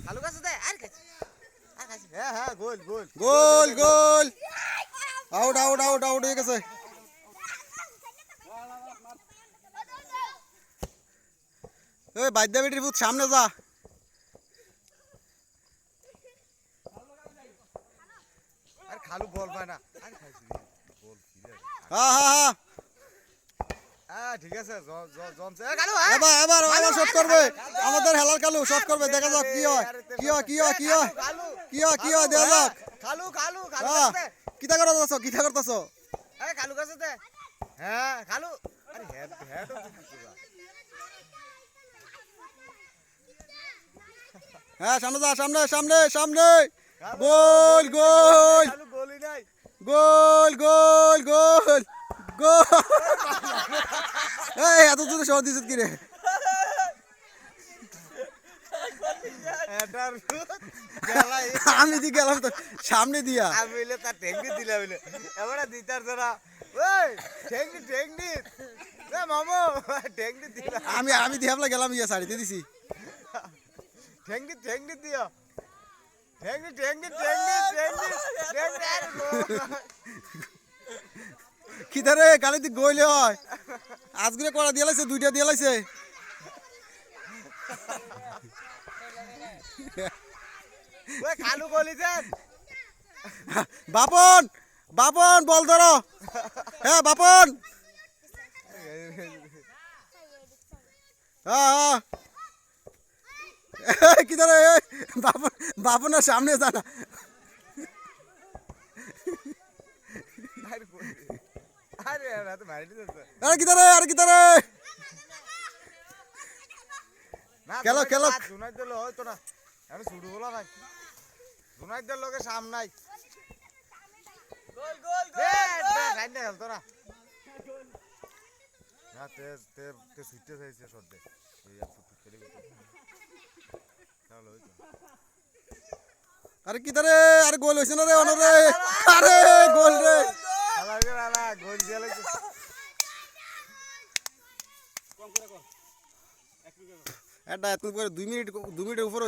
খালু কাছে দে আর কাছে হ্যাঁ হ্যাঁ গোল গোল গোল গোল আউট আউট আউট আউট হয়ে গেছে ওই বাইদ্যা বেটির ভূত সামনে যা আর খালু বল পায় না আর খাইছি বল ফিরে হ্যাঁ হ্যাঁ হ্যাঁ ঠিক আছে জমছে খালু এবার এবার এবার শট করবে আমাদের হেলার কালু শট করবে দেখা যাক কি হয় কি হয় কি হয় কি হয় কি হয় কি হয় দেখা যাক খালু খালু খালু হ্যাঁ কাছে কিটা করতেছো কিটা করতেছো আরে খালু কাছে দে হ্যাঁ খালু আরে হেড হেড হ্যাঁ সামনে যা সামনে সামনে সামনে গোল গোল খালু গোলই নাই গোল গোল গোল গোল এই এত জোরে শট দিছিস কি রে এটার গেলাই আমি দি গেলাম তো সামনে দিয়া আমি বলে তার টেকনিক দিলা বলে এবারে দিতার জরা ওই টেকনিক টেকনিক এ মামু টেকনিক দিলা আমি আমি দিহাবলা গেলাম ইয়া সাড়িতে দিছি টেকনিক টেকনিক দিও টেকনিক টেকনিক টেকনিক টেকনিক কি ধরে গালি দি গইলে হয় আজকে করা দিয়া লাইছে দুইটা দিয়া লাইছে ওই খালু গলি দেন বাপন বাপন বল ধরো হ্যাঁ বাপন হ্যাঁ হ্যাঁ কি ধরে বাপন বাপনের সামনে জানা আরে এরা তো মারি দিতেছে আরে কি ধরে আরে কি ধরে না খেলো, খেলো। জুনাইদ দিল হয়তো না আমি শুরু হলো না জুনাইদ দিল লোকে সামনাই গোল গোল গোল লাইন না হলো না না তে তে তে সুইটে যাইছে শট দে এই আর ফুট খেলে গেছে চলো হইতো আরে কি ধরে আরে গোল হইছে না রে অনরে আরে গোল রে হালা না গোল দিয়ে লাগছে এটা এত করে 2 মিনিটের উপরে